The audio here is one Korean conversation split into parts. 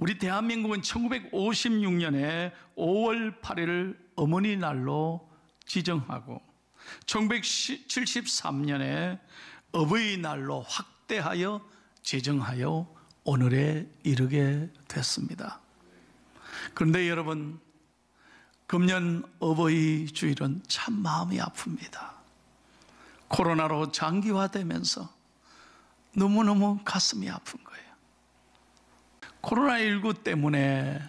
우리 대한민국은 1956년에 5월 8일을 어머니 날로 지정하고 1973년에 어버이날로 확대하여 제정하여 오늘에 이르게 됐습니다. 그런데 여러분, 금년 어버이 주일은 참 마음이 아픕니다. 코로나로 장기화되면서 너무너무 가슴이 아픈 거예요. 코로나19 때문에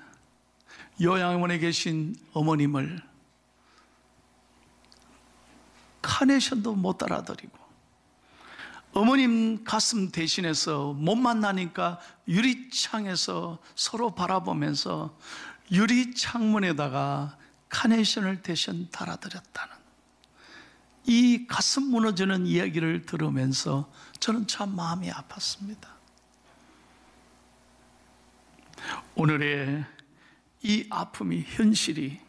요양원에 계신 어머님을 카네이션도 못 따라드리고, 어머님 가슴 대신해서 못 만나니까 유리창에서 서로 바라보면서 유리창문에다가 카네이션을 대신 달아드렸다는 이 가슴 무너지는 이야기를 들으면서 저는 참 마음이 아팠습니다. 오늘의 이 아픔이, 현실이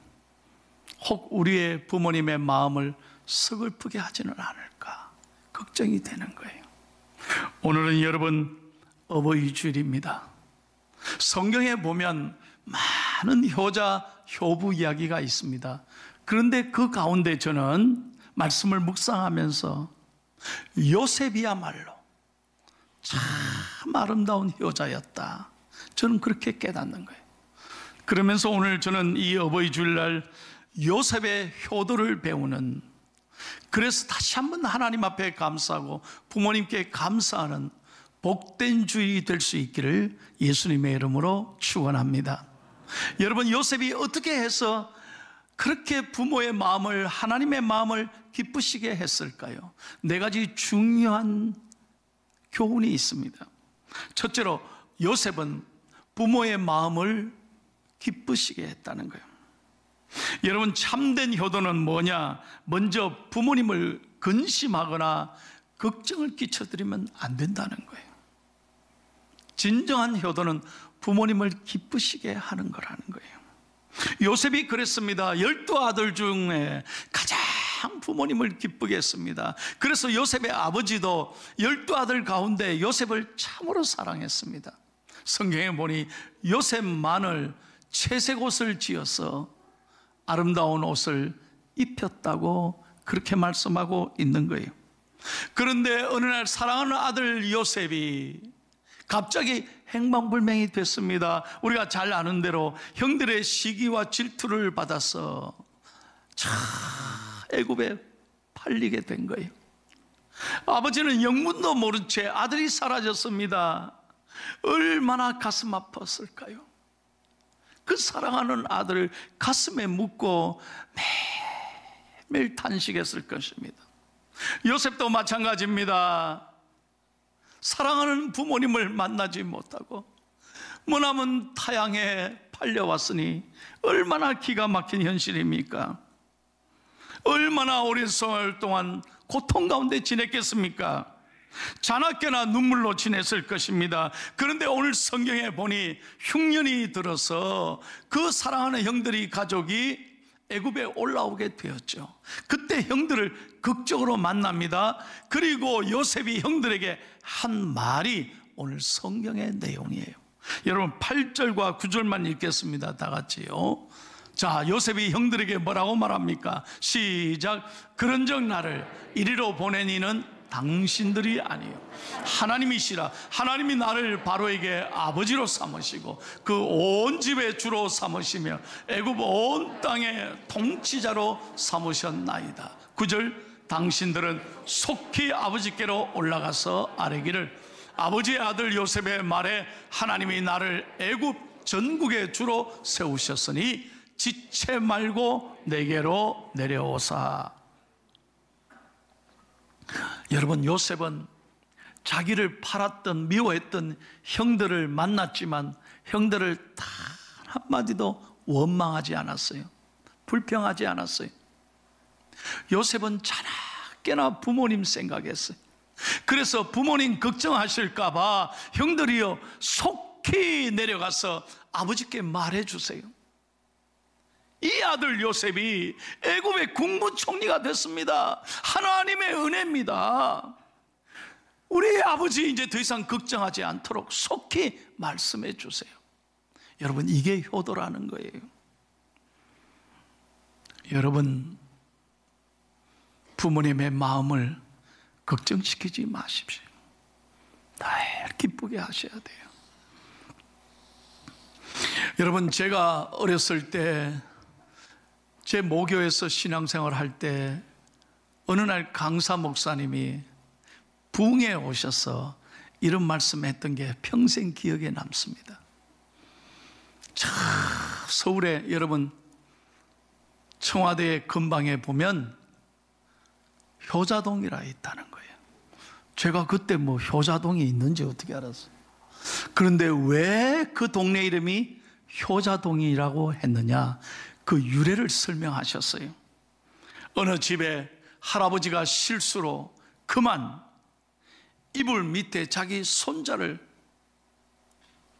혹 우리의 부모님의 마음을 서글프게 하지는 않을까 걱정이 되는 거예요. 오늘은 여러분 어버이 주일입니다. 성경에 보면 많은 효자, 효부 이야기가 있습니다. 그런데 그 가운데 저는 말씀을 묵상하면서 요셉이야말로 참 아름다운 효자였다, 저는 그렇게 깨닫는 거예요. 그러면서 오늘 저는 이 어버이 주일날 요셉의 효도를 배우는, 그래서 다시 한번 하나님 앞에 감사하고 부모님께 감사하는 복된 주일이 될 수 있기를 예수님의 이름으로 축원합니다. 여러분, 요셉이 어떻게 해서 그렇게 부모의 마음을, 하나님의 마음을 기쁘시게 했을까요? 네 가지 중요한 교훈이 있습니다. 첫째로, 요셉은 부모의 마음을 기쁘시게 했다는 거예요. 여러분, 참된 효도는 뭐냐? 먼저 부모님을 근심하거나 걱정을 끼쳐드리면 안 된다는 거예요. 진정한 효도는 부모님을 기쁘시게 하는 거라는 거예요. 요셉이 그랬습니다. 12아들 중에 가장 부모님을 기쁘게 했습니다. 그래서 요셉의 아버지도 12아들 가운데 요셉을 참으로 사랑했습니다. 성경에 보니 요셉만을 채색 옷을 지어서 아름다운 옷을 입혔다고 그렇게 말씀하고 있는 거예요. 그런데 어느 날 사랑하는 아들 요셉이 갑자기 행방불명이 됐습니다. 우리가 잘 아는 대로 형들의 시기와 질투를 받아서 애굽에 팔리게 된 거예요. 아버지는 영문도 모른 채 아들이 사라졌습니다. 얼마나 가슴 아팠을까요? 그 사랑하는 아들을 가슴에 묻고 매일 탄식했을 것입니다. 요셉도 마찬가지입니다. 사랑하는 부모님을 만나지 못하고 머나먼 타향에 팔려왔으니 얼마나 기가 막힌 현실입니까? 얼마나 오랜 세월 동안 고통 가운데 지냈겠습니까? 자나깨나 눈물로 지냈을 것입니다. 그런데 오늘 성경에 보니 흉년이 들어서 그 사랑하는 형들이, 가족이 애굽에 올라오게 되었죠. 그때 형들을 극적으로 만납니다. 그리고 요셉이 형들에게 한 말이 오늘 성경의 내용이에요. 여러분, 8절과 9절만 읽겠습니다. 다 같이요. 자, 요셉이 형들에게 뭐라고 말합니까? 시작. 그런즉 나를 이리로 보내니는 당신들이 아니요 하나님이시라. 하나님이 나를 바로에게 아버지로 삼으시고 그 온 집의 주로 삼으시며 애굽 온 땅의 통치자로 삼으셨나이다. 9절. 당신들은 속히 아버지께로 올라가서 아뢰기를, 아버지의 아들 요셉의 말에 하나님이 나를 애굽 전국의 주로 세우셨으니 지체 말고 내게로 내려오사. 여러분, 요셉은 자기를 팔았던, 미워했던 형들을 만났지만 형들을 단 한마디도 원망하지 않았어요. 불평하지 않았어요. 요셉은 자나깨나 부모님 생각했어요. 그래서 부모님 걱정하실까봐 형들이요 속히 내려가서 아버지께 말해주세요. 이 아들 요셉이 애굽의 국무총리가 됐습니다. 하나님의 은혜입니다. 우리 아버지 이제 더 이상 걱정하지 않도록 속히 말씀해 주세요. 여러분, 이게 효도라는 거예요. 여러분, 부모님의 마음을 걱정시키지 마십시오. 늘 기쁘게 하셔야 돼요. 여러분, 제가 어렸을 때 제 모교에서 신앙생활 할 때 어느 날 강사 목사님이 부흥에 오셔서 이런 말씀했던 게 평생 기억에 남습니다. 서울에 여러분 청와대 근방에 보면 효자동이라 있다는 거예요. 제가 그때 뭐 효자동이 있는지 어떻게 알았어요? 그런데 왜 그 동네 이름이 효자동이라고 했느냐, 그 유래를 설명하셨어요. 어느 집에 할아버지가 실수로 그만 이불 밑에 자기 손자를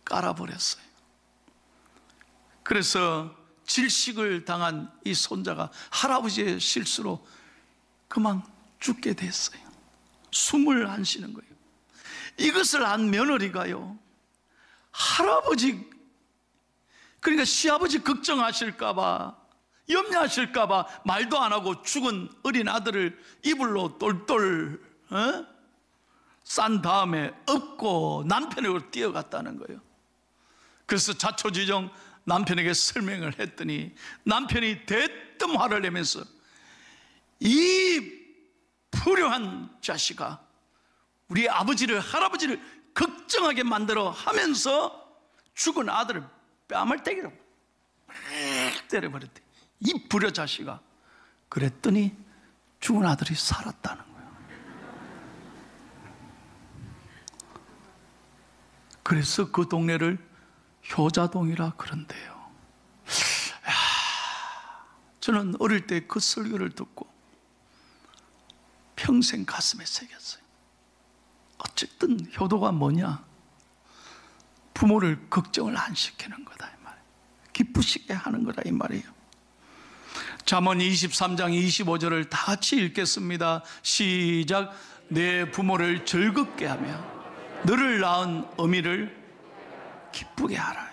깔아버렸어요. 그래서 질식을 당한 이 손자가 할아버지의 실수로 그만 죽게 됐어요. 숨을 안 쉬는 거예요. 이것을 안 며느리가요, 할아버지, 그러니까 시아버지 걱정하실까봐, 염려하실까봐 말도 안 하고 죽은 어린 아들을 이불로 똘똘 싼 다음에 업고 남편으로 뛰어갔다는 거예요. 그래서 자초지종 남편에게 설명을 했더니 남편이 대뜸 화를 내면서 이 불효한 자식아, 우리 아버지를, 할아버지를 걱정하게 만들어 하면서 죽은 아들을 뺨을때기로 때려버렸대. 이 불효 자식아. 그랬더니 죽은 아들이 살았다는 거예요. 그래서 그 동네를 효자동이라 그런대요. 저는 어릴 때 그 설교를 듣고 평생 가슴에 새겼어요. 어쨌든 효도가 뭐냐? 부모를 걱정을 안 시키는 거다 이 말이에요. 기쁘시게 하는 거다 이 말이에요. 잠언 23장 25절을 다 같이 읽겠습니다. 시작. 내 부모를 즐겁게 하며 너를 낳은 어미를 기쁘게 하라요.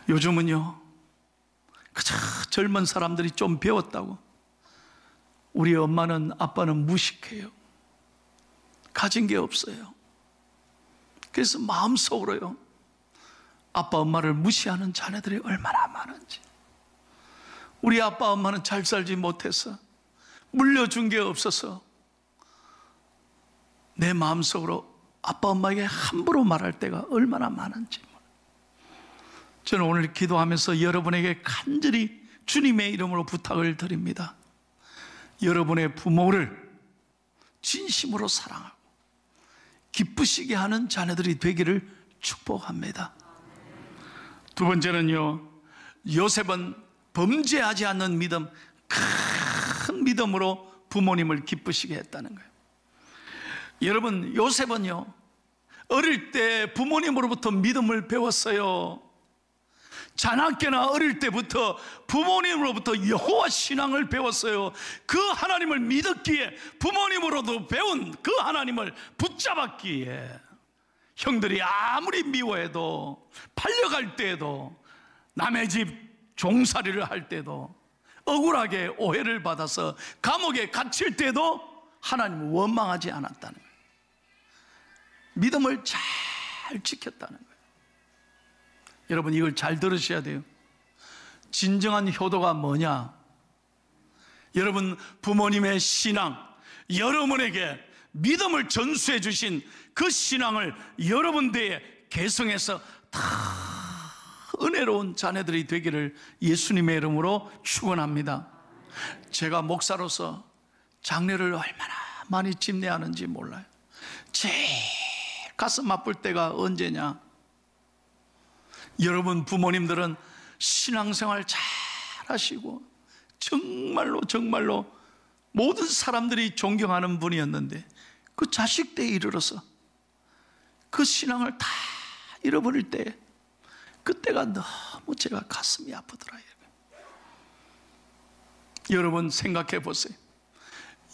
요즘은요, 그저 젊은 사람들이 좀 배웠다고 우리 엄마는 아빠는 무식해요. 가진 게 없어요. 그래서 마음속으로요, 아빠 엄마를 무시하는 자녀들이 얼마나 많은지. 우리 아빠 엄마는 잘 살지 못해서, 물려준 게 없어서 내 마음속으로 아빠 엄마에게 함부로 말할 때가 얼마나 많은지. 저는 오늘 기도하면서 여러분에게 간절히 주님의 이름으로 부탁을 드립니다. 여러분의 부모를 진심으로 사랑하고 기쁘시게 하는 자녀들이 되기를 축복합니다. 두 번째는요, 요셉은 범죄하지 않는 믿음, 큰 믿음으로 부모님을 기쁘시게 했다는 거예요. 여러분, 요셉은요, 어릴 때 부모님으로부터 믿음을 배웠어요. 자나깨나 어릴 때부터 부모님으로부터 여호와 신앙을 배웠어요. 그 하나님을 믿었기에, 부모님으로도 배운 그 하나님을 붙잡았기에, 형들이 아무리 미워해도, 팔려갈 때에도, 남의 집 종살이를 할 때도, 억울하게 오해를 받아서 감옥에 갇힐 때도 하나님을 원망하지 않았다는 거예요. 믿음을 잘 지켰다는 거예요. 여러분, 이걸 잘 들으셔야 돼요. 진정한 효도가 뭐냐? 여러분, 부모님의 신앙, 여러분에게 믿음을 전수해 주신 그 신앙을 여러분들의 개성에서 다 은혜로운 자녀들이 되기를 예수님의 이름으로 축원합니다. 제가 목사로서 장례를 얼마나 많이 집례하는지 몰라요. 제일 가슴 아플 때가 언제냐? 여러분 부모님들은 신앙생활 잘 하시고 정말로 모든 사람들이 존경하는 분이었는데, 그 자식 때에 이르러서 그 신앙을 다 잃어버릴 때, 그때가 너무 제가 가슴이 아프더라고요. 여러분 생각해 보세요.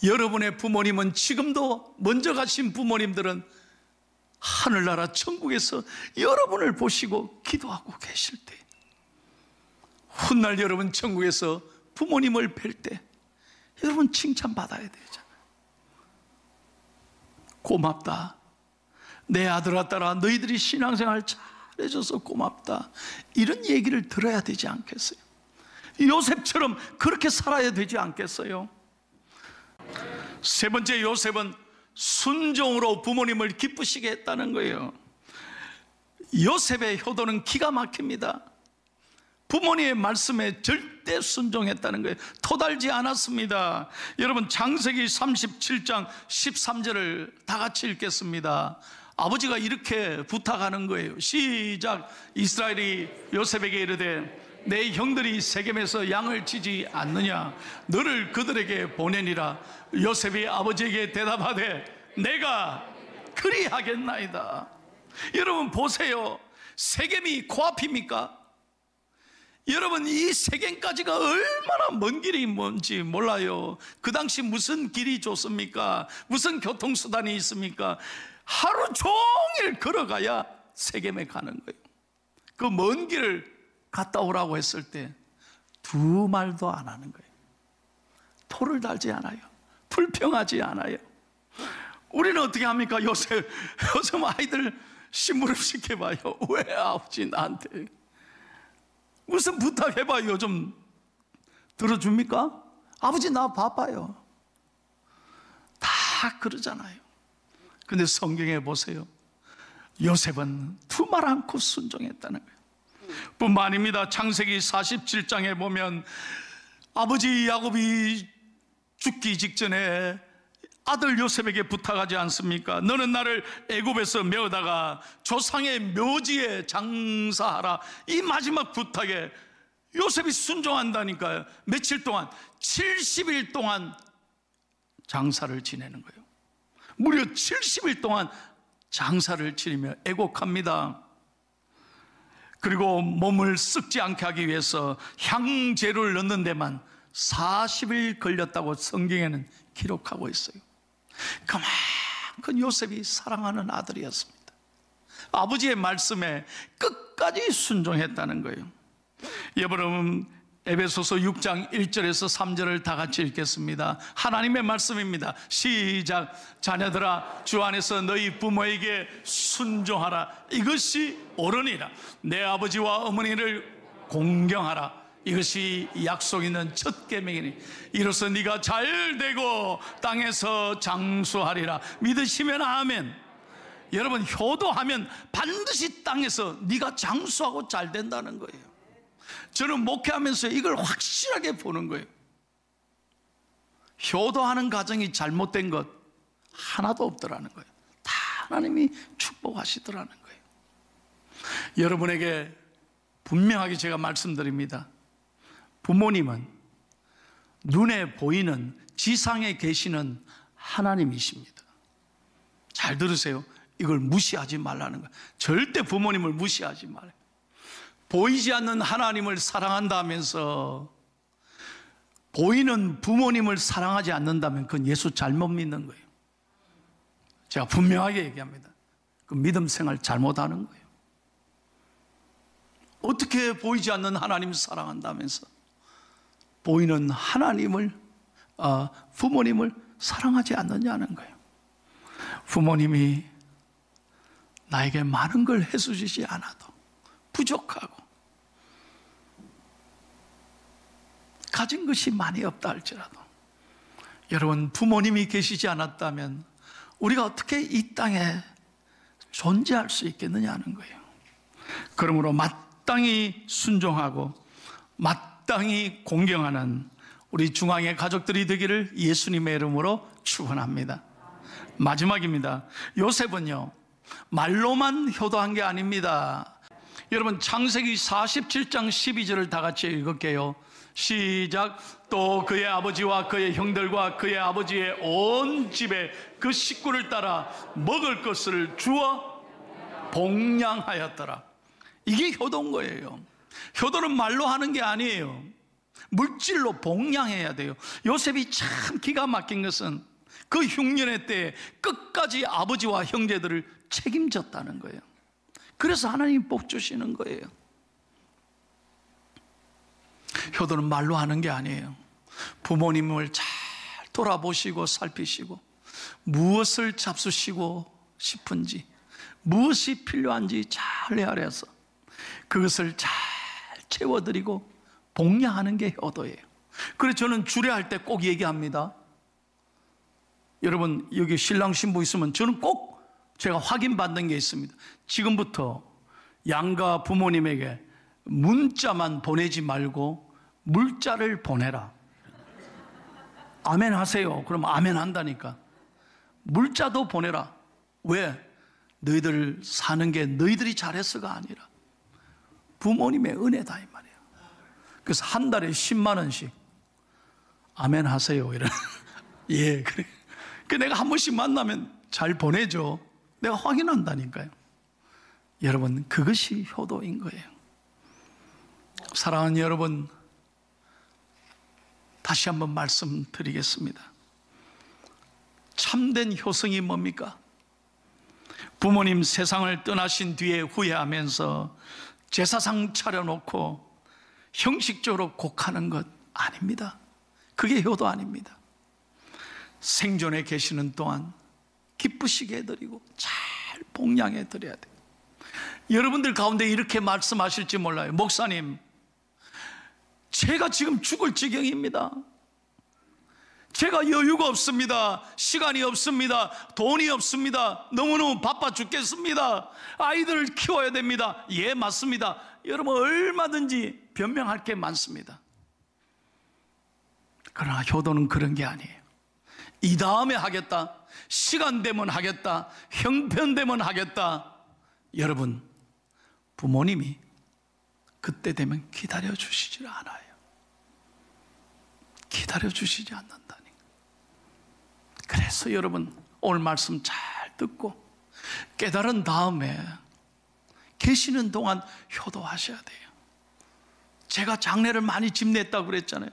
여러분의 부모님은 지금도, 먼저 가신 부모님들은 하늘나라 천국에서 여러분을 보시고 기도하고 계실 때, 훗날 여러분 천국에서 부모님을 뵐 때 여러분 칭찬받아야 되잖아요. 고맙다, 내 아들아 딸아 너희들이 신앙생활 잘해줘서 고맙다, 이런 얘기를 들어야 되지 않겠어요? 요셉처럼 그렇게 살아야 되지 않겠어요? 세 번째, 요셉은 순종으로 부모님을 기쁘시게 했다는 거예요. 요셉의 효도는 기가 막힙니다. 부모님의 말씀에 절대 순종했다는 거예요. 토달지 않았습니다. 여러분, 창세기 37장 13절을 다 같이 읽겠습니다. 아버지가 이렇게 부탁하는 거예요. 시작. 이스라엘이 요셉에게 이르되 내 형들이 세겜에서 양을 치지 않느냐, 너를 그들에게 보내니라. 요셉이 아버지에게 대답하되 내가 그리하겠나이다. 여러분 보세요, 세겜이 코앞입니까? 여러분, 이 세겜까지가 얼마나 먼 길이 뭔지 몰라요. 그 당시 무슨 길이 좋습니까? 무슨 교통수단이 있습니까? 하루 종일 걸어가야 세겜에 가는 거예요. 그 먼 길을 갔다 오라고 했을 때 두 말도 안 하는 거예요. 토를 달지 않아요. 불평하지 않아요. 우리는 어떻게 합니까? 요새 아이들 심부름 시켜봐요. 왜 아버지 나한테 무슨 부탁해봐요. 좀 들어줍니까? 아버지 나 바빠요. 다 그러잖아요. 근데 성경에 보세요, 요셉은 두 말 않고 순종했다는 거예요. 뿐만 아닙니다. 창세기 47장에 보면 아버지 야곱이 죽기 직전에 아들 요셉에게 부탁하지 않습니까? 너는 나를 애굽에서 메어다가 조상의 묘지에 장사하라. 이 마지막 부탁에 요셉이 순종한다니까요. 며칠 동안, 70일 동안 장사를 지내는 거예요. 무려 70일 동안 장사를 지내며 애곡합니다. 그리고 몸을 썩지 않게 하기 위해서 향재료를 넣는 데만 40일 걸렸다고 성경에는 기록하고 있어요. 그만큼 요셉이 사랑하는 아들이었습니다. 아버지의 말씀에 끝까지 순종했다는 거예요. 여러분, 에베소서 6장 1절에서 3절을 다 같이 읽겠습니다. 하나님의 말씀입니다. 시작. 자녀들아, 주 안에서 너희 부모에게 순종하라. 이것이 옳으니라. 내 아버지와 어머니를 공경하라. 이것이 약속 있는 첫 계명이니 이로써 네가 잘 되고 땅에서 장수하리라. 믿으시면 아멘. 여러분, 효도하면 반드시 땅에서 네가 장수하고 잘 된다는 거예요. 저는 목회하면서 이걸 확실하게 보는 거예요. 효도하는 가정이 잘못된 것 하나도 없더라는 거예요. 다 하나님이 축복하시더라는 거예요. 여러분에게 분명하게 제가 말씀드립니다. 부모님은 눈에 보이는 지상에 계시는 하나님이십니다. 잘 들으세요. 이걸 무시하지 말라는 거예요. 절대 부모님을 무시하지 말아요. 보이지 않는 하나님을 사랑한다면서 보이는 부모님을 사랑하지 않는다면 그건 예수 잘못 믿는 거예요. 제가 분명하게 얘기합니다. 그 믿음 생활 잘못하는 거예요. 어떻게 보이지 않는 하나님을 사랑한다면서 보이는 하나님을, 부모님을 사랑하지 않느냐는 거예요. 부모님이 나에게 많은 걸 해주시지 않아도 부족하고 가진 것이 많이 없다 할지라도 여러분, 부모님이 계시지 않았다면 우리가 어떻게 이 땅에 존재할 수 있겠느냐는 거예요. 그러므로 마땅히 순종하고 마땅히 공경하는 우리 중앙의 가족들이 되기를 예수님의 이름으로 축원합니다. 마지막입니다. 요셉은요, 말로만 효도한 게 아닙니다. 여러분, 창세기 47장 12절을 다 같이 읽을게요. 시작. 또 그의 아버지와 그의 형들과 그의 아버지의 온 집에 그 식구를 따라 먹을 것을 주어 복량하였더라. 이게 효도인 거예요. 효도는 말로 하는 게 아니에요. 물질로 복량해야 돼요. 요셉이 참 기가 막힌 것은 그 흉년의 때에 끝까지 아버지와 형제들을 책임졌다는 거예요. 그래서 하나님이 복 주시는 거예요. 효도는 말로 하는 게 아니에요. 부모님을 잘 돌아보시고 살피시고 무엇을 잡수시고 싶은지, 무엇이 필요한지 잘 헤아려서 그것을 잘 채워드리고 복양하는 게 효도예요. 그래서 저는 주례할 때 꼭 얘기합니다. 여러분, 여기 신랑 신부 있으면 저는 꼭 제가 확인받는 게 있습니다. 지금부터 양가 부모님에게 문자만 보내지 말고 물자를 보내라. 아멘 하세요. 그럼 아멘 한다니까. 물자도 보내라. 왜? 너희들 사는 게 너희들이 잘해서가 아니라 부모님의 은혜다 이 말이에요. 그래서 한 달에 10만 원씩 아멘 하세요. 이런. 예, 그래. 그 내가 한 번씩 만나면 잘 보내줘. 내가 확인한다니까요. 여러분, 그것이 효도인 거예요. 사랑하는 여러분, 다시 한번 말씀드리겠습니다. 참된 효성이 뭡니까? 부모님 세상을 떠나신 뒤에 후회하면서 제사상 차려놓고 형식적으로 곡하는 것 아닙니다. 그게 효도 아닙니다. 생존에 계시는 동안 기쁘시게 해드리고 잘 복양해 드려야 돼요. 여러분들 가운데 이렇게 말씀하실지 몰라요. 목사님, 제가 지금 죽을 지경입니다. 제가 여유가 없습니다. 시간이 없습니다. 돈이 없습니다. 너무너무 바빠 죽겠습니다. 아이들을 키워야 됩니다. 예, 맞습니다. 여러분, 얼마든지 변명할 게 많습니다. 그러나 효도는 그런 게 아니에요. 이 다음에 하겠다, 시간 되면 하겠다, 형편되면 하겠다. 여러분, 부모님이 그때 되면 기다려 주시질 않아요. 기다려 주시지 않는다니까. 그래서 여러분, 오늘 말씀 잘 듣고 깨달은 다음에 계시는 동안 효도하셔야 돼요. 제가 장례를 많이 집례했다고 그랬잖아요.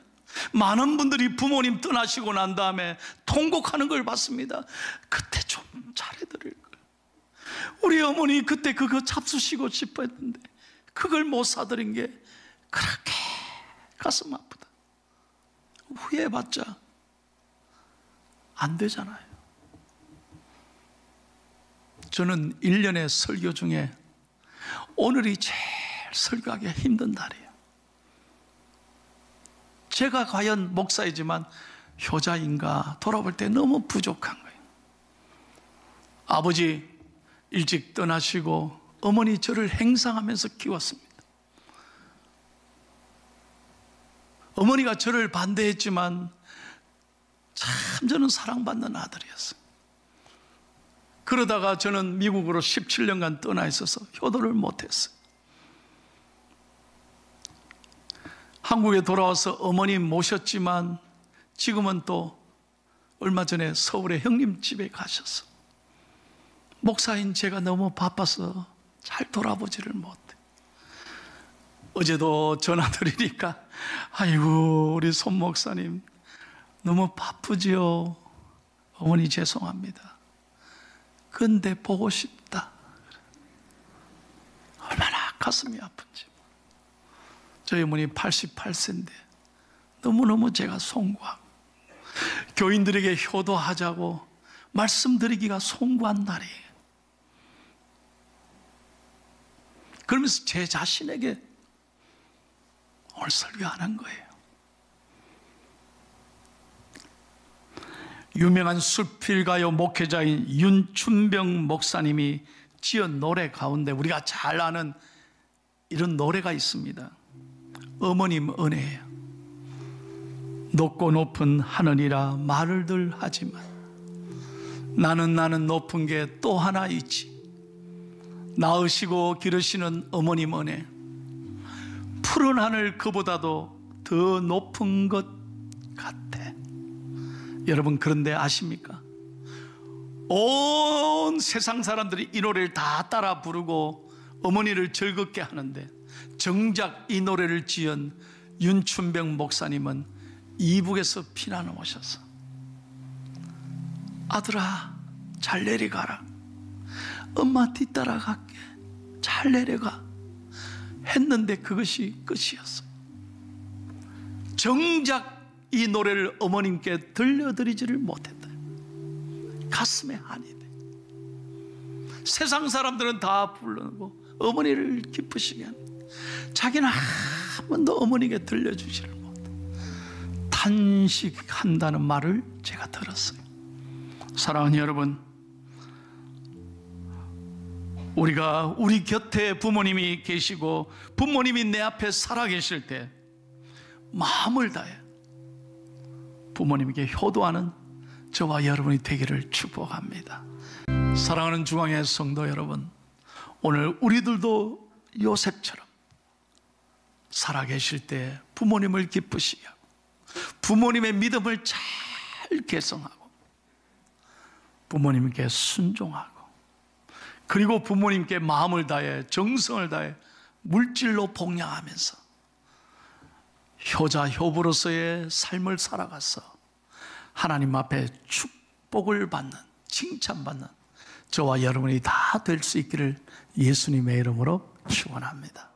많은 분들이 부모님 떠나시고 난 다음에 통곡하는 걸 봤습니다. 그때 좀 잘해드릴 걸. 우리 어머니 그때 그거 잡수시고 싶어 했는데 그걸 못 사드린 게 그렇게 가슴 아프다. 후회해봤자 안 되잖아요. 저는 1년의 설교 중에 오늘이 제일 설교하기 힘든 날이에요. 제가 과연 목사이지만 효자인가 돌아볼 때 너무 부족한 거예요. 아버지 일찍 떠나시고 어머니 저를 행상하면서 키웠습니다. 어머니가 저를 반대했지만 참 저는 사랑받는 아들이었어요. 그러다가 저는 미국으로 17년간 떠나 있어서 효도를 못했어요. 한국에 돌아와서 어머니 모셨지만 지금은 또 얼마 전에 서울의 형님 집에 가셔서 목사인 제가 너무 바빠서 잘 돌아보지를 못해. 어제도 전화 드리니까 아이고 우리 손 목사님 너무 바쁘지요. 어머니 죄송합니다. 근데 보고 싶다. 얼마나 가슴이 아픈지. 저희 어머니 88세인데 너무너무 제가 송구하고 교인들에게 효도하자고 말씀드리기가 송구한 날이에요. 그러면서 제 자신에게 오늘 설교하는 거예요. 유명한 수필가요 목회자인 윤춘병 목사님이 지은 노래 가운데 우리가 잘 아는 이런 노래가 있습니다. 어머님 은혜예요. 높고 높은 하늘이라 말을들 하지만 나는 높은 게 또 하나 있지. 낳으시고 기르시는 어머님 은혜. 푸른 하늘 그보다도 더 높은 것 같아. 여러분 그런데 아십니까? 온 세상 사람들이 이 노래를 다 따라 부르고 어머니를 즐겁게 하는데 정작 이 노래를 지은 윤춘병 목사님은 이북에서 피난을 오셔서 아들아 잘 내려가라, 엄마 뒤따라갈게, 잘 내려가 했는데 그것이 끝이었어요. 정작 이 노래를 어머님께 들려드리지를 못했다. 가슴에 한이 돼. 세상 사람들은 다 부르고 어머니를 기쁘시게 합니다. 자기는 한 번도 어머니에게 들려주지를 못해. 탄식한다는 말을 제가 들었어요. 사랑하는 여러분, 우리가 우리 곁에 부모님이 계시고 부모님이 내 앞에 살아계실 때 마음을 다해 부모님에게 효도하는 저와 여러분이 되기를 축복합니다. 사랑하는 중앙의 성도 여러분, 오늘 우리들도 요셉처럼 살아계실 때 부모님을 기쁘시게 하고 부모님의 믿음을 잘 개성하고 부모님께 순종하고 그리고 부모님께 마음을 다해 정성을 다해 물질로 복양하면서 효자 효부로서의 삶을 살아가서 하나님 앞에 축복을 받는, 칭찬받는 저와 여러분이 다 될 수 있기를 예수님의 이름으로 축원합니다.